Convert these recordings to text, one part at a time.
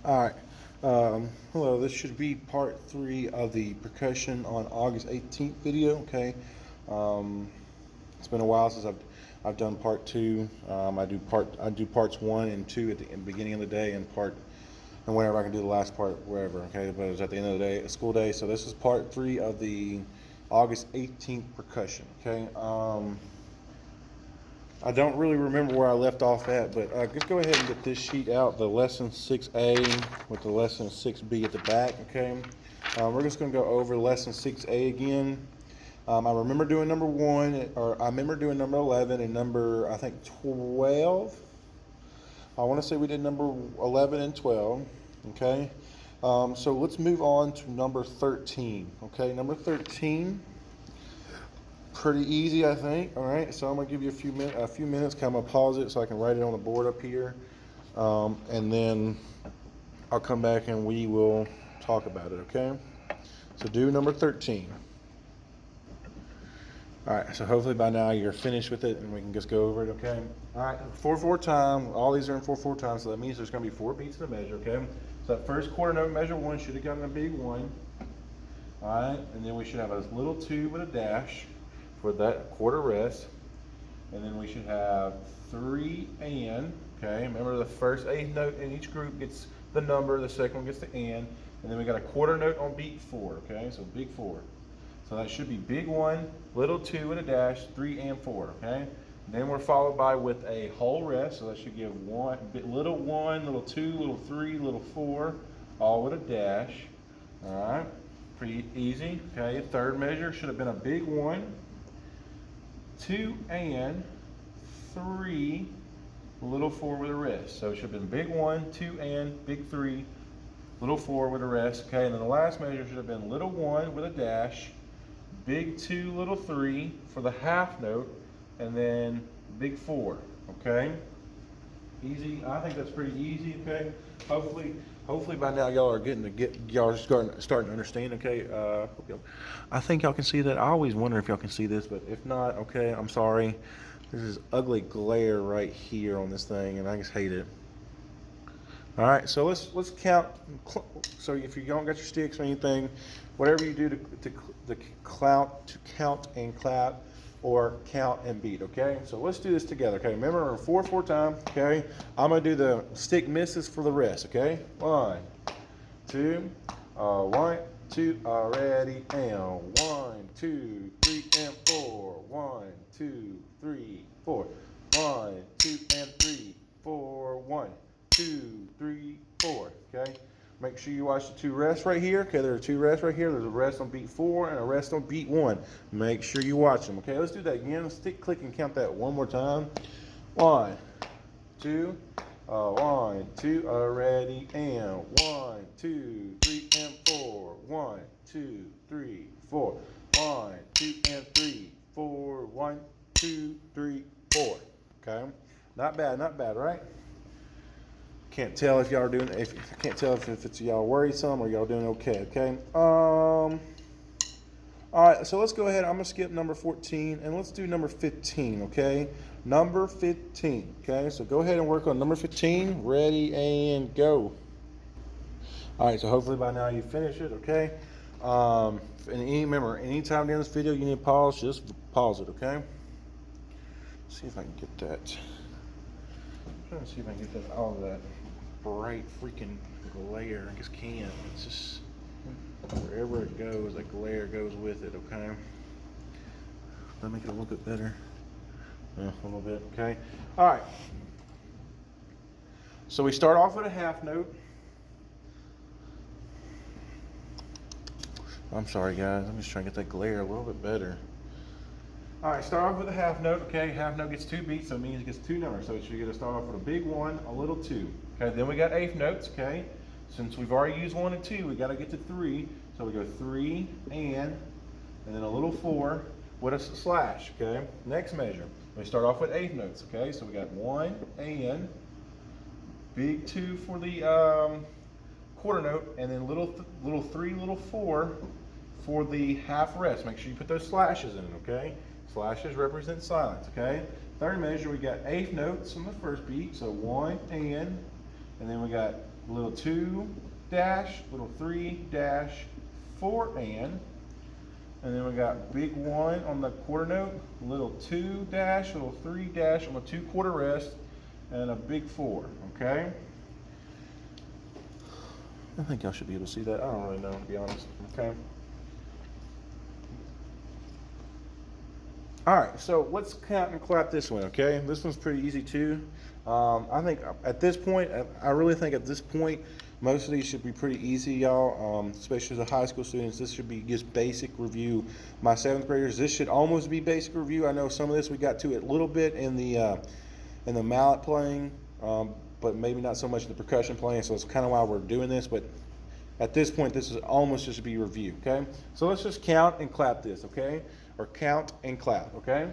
All right. Hello, this should be part 3 of the percussion on August 18th video. Okay. Um, it's been a while since I've done part 2. I do parts 1 and 2 at the beginning of the day, and whenever I can do the last part wherever. Okay, but it's at the end of the day, a school day. So this is part 3 of the August 18th percussion. Okay. I don't really remember where I left off at, but just go ahead and get this sheet out, the lesson 6A with the lesson 6B at the back, okay? We're just going to go over lesson 6A again. I remember doing number 1, or I remember doing number 11 and number, I think, 12. I want to say we did number 11 and 12, okay? So let's move on to number 13, okay? Number 13. Pretty easy, I think. All right, so I'm gonna give you a few minutes. Kind of pause it so I can write it on the board up here, and then I'll come back and we will talk about it. Okay. So do number 13. All right. So hopefully by now you're finished with it and we can just go over it. Okay. All right. 4/4 time. All these are in 4/4 time, so that means there's gonna be 4 beats in the measure. Okay. So that first quarter note, measure 1, should have gotten a big 1. All right, and then we should have a little 2 with a dash for that quarter rest, and then we should have 3 and, okay, remember the first eighth note in each group gets the number, the second one gets the and then we got a quarter note on beat 4, okay, so big 4. So that should be big 1, little 2 and a dash, 3 and 4, okay. Then we're followed by with a whole rest, so that should give little 1, little 2, little 3, little 4, all with a dash. All right, pretty easy. Okay, third measure should have been a big 1, 2 and 3, little 4 with a rest. So it should have been big 1, 2 and, big 3, little 4 with a rest. Okay, and then the last measure should have been little 1 with a dash, big 2, little 3 for the half note, and then big 4. Okay, easy. I think that's pretty easy. Okay, hopefully by now y'all are y'all are starting to understand. Okay, I think y'all can see that. I always wonder if y'all can see this, but if not, okay, I'm sorry. There's this ugly glare right here on this thing, and I just hate it. All right, so let's count. So if you don't got your sticks or anything, whatever you do to count and clap, or count and beat. Okay, so let's do this together. Okay, remember we're 4/4 time. Okay, I'm gonna do the stick misses for the rest. Okay, 1, 2, 1, 2, ready, and 1, 2, 3, and 4. 1, 2, 3, 4. 1, 2, and 3, 4. 1, 2, 3, 4. Okay. Make sure you watch the 2 rests right here. Okay, there are 2 rests right here. There's a rest on beat 4 and a rest on beat 1. Make sure you watch them. Okay, let's do that again. Let's click, and count that one more time. 1, 2, 1, 2, ready, and 1, 2, 3, and 4. 1, 2, 3, 4. 1, 2, and 3, 4. 1, 2, 3, 4. Okay, not bad, right? Can't tell if y'all are doing. If I can't tell if it's y'all worrisome or y'all doing okay. Okay. All right. So let's go ahead. I'm gonna skip number 14 and let's do number 15. Okay. Number 15. Okay. So go ahead and work on number 15. Ready and go. All right. So hopefully by now you finish it. Okay. And remember, anytime during this video you need to pause, just pause it. Okay. Let's see if I can get that. I'm trying to see if I can get that all of that bright freaking glare. I just can't. It's just wherever it goes, that glare goes with it. Okay. That'll make it a little bit better. Yeah, a little bit. Okay. All right. So we start off with a half note. I'm sorry, guys. I'm just trying to get that glare a little bit better. All right, start off with a half note. Okay, half note gets 2 beats, so it means it gets 2 numbers. So it should get to start off with a big 1, a little 2. Okay, then we got eighth notes. Okay, since we've already used 1 and 2, we got to get to 3. So we go 3 and then a little 4 with a slash. Okay, next measure. We start off with eighth notes. Okay, so we got 1 and big 2 for the quarter note, and then little 3, little 4 for the half rest. Make sure you put those slashes in. Okay. Slashes represent silence, okay? Third measure, we got eighth notes on the first beat, so 1 and and then we got little 2 dash, little 3 dash, 4 and then we got big 1 on the quarter note, little 2 dash, little 3 dash on the 2/4 rest, and a big 4, okay? I think y'all should be able to see that. I don't really know, to be honest, okay? All right, so let's count and clap this one, okay? This one's pretty easy too. I think at this point, I really think at this point, most of these should be pretty easy, y'all, especially the high school students. This should be just basic review. My 7th graders, this should almost be basic review. I know some of this we got to it a little bit in the mallet playing, but maybe not so much in the percussion playing, so it's kind of why we're doing this, but at this point, this is almost just be review, okay? So let's just count and clap this, okay? Or count and clap, okay?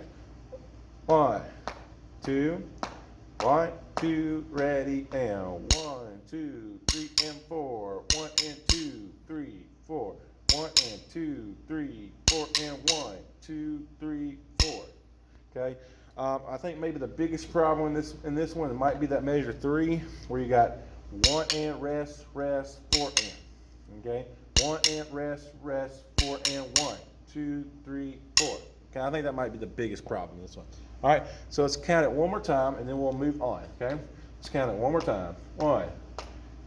1, 2, 1, 2, ready, and 1, 2, 3, and 4. 1 and 2, 3, 4. 1 and 2, 3, 4, and 1, 2, 3, 4. Okay. I think maybe the biggest problem in this one might be that measure 3, where you got 1 and rest, rest, 4 and. Okay. 1 and rest, rest, 4 and 1, 2, 3, 4. Okay. I think that might be the biggest problem in this one. All right. So let's count it one more time, and then we'll move on. Okay. Let's count it one more time. 1,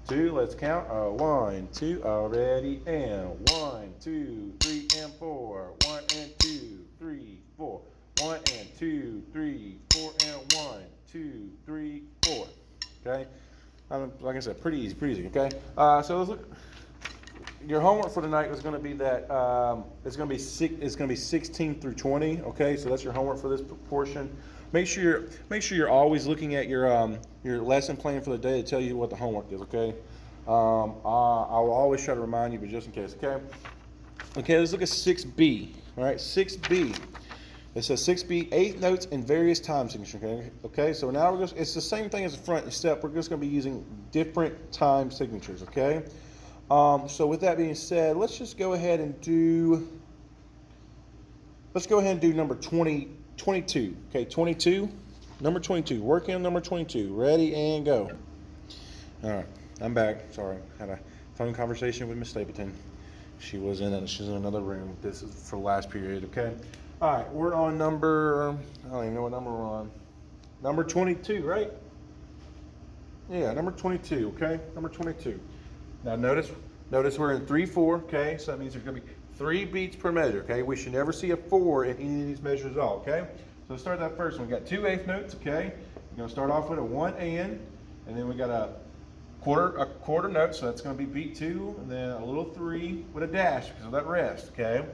2. Let's count. 1, 2. Ready, and 1, 2, 3, and 4. 1 and 2, 3, 4. 1 and 2, 3, 4, and 1, 2, 3, 4. Okay. Like I said, pretty easy. Okay. So let's look. Your homework for tonight is going to be that it's going to be 16 through 20. Okay, so that's your homework for this portion. Make sure you're always looking at your lesson plan for the day to tell you what the homework is. Okay, I will always try to remind you, but just in case. Okay. Okay, let's look at 6B. All right, 6B. It says 6B, 8 notes in various time signatures. Okay, so now it's the same thing as the front, except we're just going to be using different time signatures. Okay. So with that being said, let's go ahead and do number 22. Okay, 22. Number 22. Working on number 22. Ready and go. All right, I'm back. Sorry, had a phone conversation with Miss Stapleton. She's in another room. This is for the last period. Okay. All right, we're on number. I don't even know what number we're on. Number 22, right? Yeah, number 22. Okay, number 22. Now notice we're in 3/4, okay? So that means there's going to be 3 beats per measure, okay? We should never see a 4 in any of these measures at all, okay? So let's start that first one. We got 2 eighth notes, okay? We're going to start off with a 1 and then we got a quarter note, so that's going to be beat 2, and then a little 3 with a dash because of that rest, okay?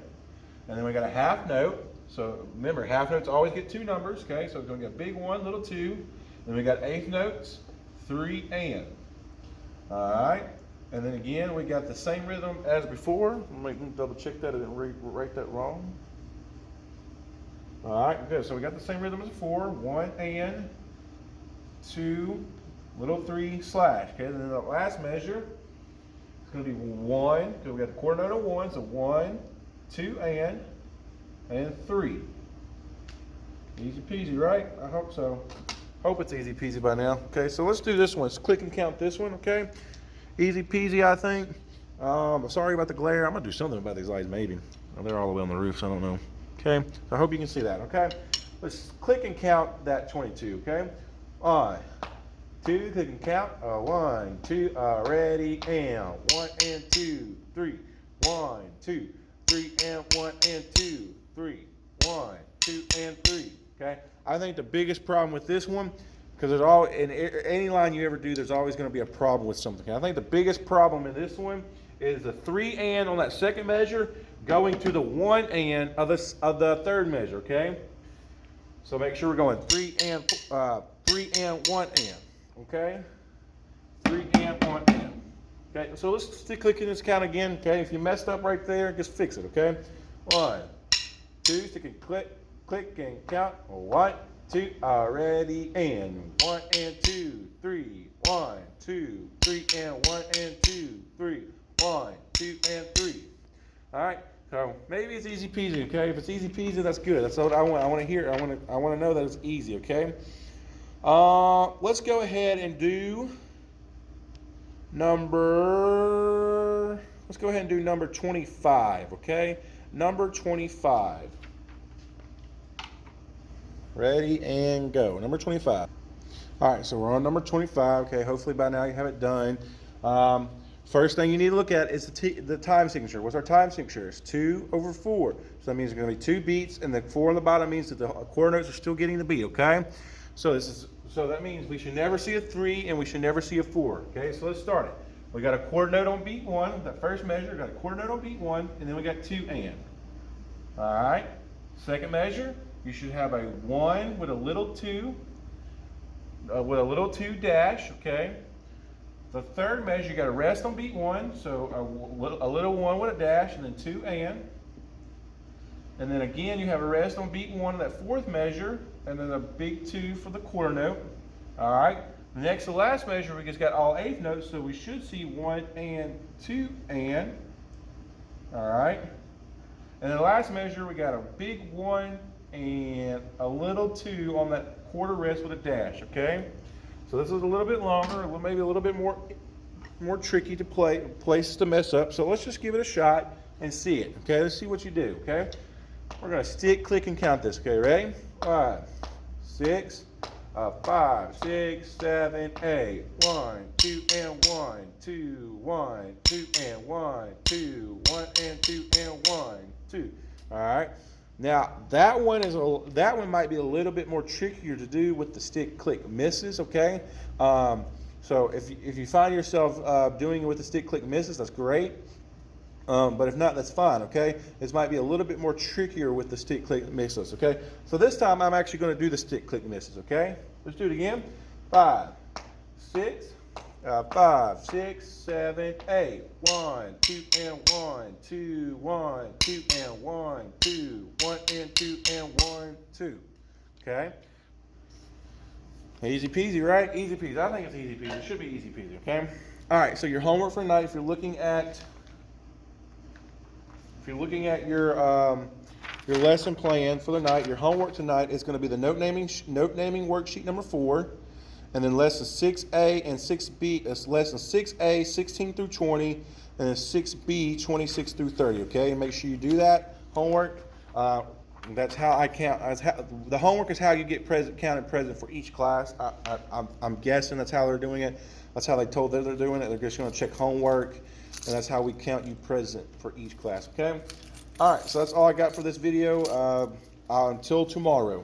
And then we got a half note. So remember, half notes always get 2 numbers, okay? So we're going to get big 1, little 2. Then we got eighth notes, 3 and. All right. And then again, we got the same rhythm as before. Let me double check that I didn't write that wrong. All right, good. So we got the same rhythm as before. 1 and 2, little 3 slash. Okay, and then the last measure is going to be 1. Because we got the quarter note of 1. So 1, 2 and 3. Easy peasy, right? I hope so. Hope it's easy peasy by now. Okay, so let's do this one. Let's click and count this one. Okay. Easy peasy, I think. Sorry about the glare. I'm going to do something about these lights, maybe. Oh, they're all the way on the roof, so I don't know. Okay, so I hope you can see that, okay? Let's click and count that 22, okay? 1, 2, click and count. 1, 2, ready, and 1 and 2, 3. 1, 2, 3, and 1 and 2, 3. 1, 2, and 3, okay? I think the biggest problem with this one, because there's always, in any line you ever do, there's always going to be a problem with something. I think the biggest problem in this one is the 3 and on that second measure going to the 1 and of the third measure. Okay, so make sure we're going 3 and 1 and. Okay, 3 and 1 and. Okay, so let's stick clicking this count again. Okay, if you messed up right there, just fix it. Okay, 1, 2, stick and click and count. 1, 2, ready, and 1 and 2, 3, 1, 2, 3, and 1 and 2, 3, 1, 2, and 3. All right, so maybe it's easy peasy. Okay, if it's easy peasy, that's good. That's what I want. I want to hear. I want to know that it's easy. Okay. Let's go ahead and do let's go ahead and do number 25, okay? Number 25. Ready and go. Number 25. All right, so we're on number 25. Okay, hopefully by now you have it done. First thing you need to look at is the time signature. What's our time signature? It's 2/4. So that means there's going to be 2 beats, and the 4 on the bottom means that the quarter notes are still getting the beat. Okay, so that means we should never see a 3 and we should never see a 4. Okay, so let's start it. We got a quarter note on beat 1. That first measure, we got a quarter note on beat 1, and then we got 2 and. All right. Second measure, you should have a 1 with a little 2. With a little 2 dash, okay? The third measure, you got to rest on beat 1, so a little 1 with a dash, and then 2 and. And then again, you have a rest on beat 1 of that fourth measure, and then a big 2 for the quarter note. All right. Next to last measure, we just got all eighth notes, so we should see 1 and 2 and. All right. And then the last measure, we got a big 1 and a little 2 on that quarter rest with a dash, okay? So this is a little bit longer, maybe a little bit more tricky to play, places to mess up. So let's just give it a shot and see it, okay? Let's see what you do, okay? We're gonna stick, click, and count this, okay? Ready? 5, 6, 5, 6, 7, 8. 1, 2, and 1, 2, 1, 2, and 1, 2, 1, and 2, and 1, 2. All right. Now that one might be a little bit more trickier to do with the stick click misses. Okay. So if you find yourself doing it with the stick click misses, that's great. But if not, that's fine. Okay. This might be a little bit more trickier with the stick click misses. Okay. So this time I'm actually going to do the stick click misses. Okay. Let's do it again. 5, 6. 5, 6, 7, 8. 1, 2, and 1, 2, 1, 2, and 1, 2, 1, and 2, and 1, 2. Okay. Easy peasy, right? Easy peasy. I think it's easy peasy. It should be easy peasy. Okay. All right. So your homework for tonight, if you're looking at your lesson plan for the night, your homework tonight is going to be the note naming worksheet number 4. And then lesson 6A and 6B is lesson 6A, 16 through 20, and then 6B, 26 through 30, okay? Make sure you do that homework. That's how I count. The homework is how you get counted present for each class. I'm guessing that's how they're doing it. That's how they told that they're doing it. They're just going to check homework, and that's how we count you present for each class, okay? All right, so that's all I got for this video. Until tomorrow.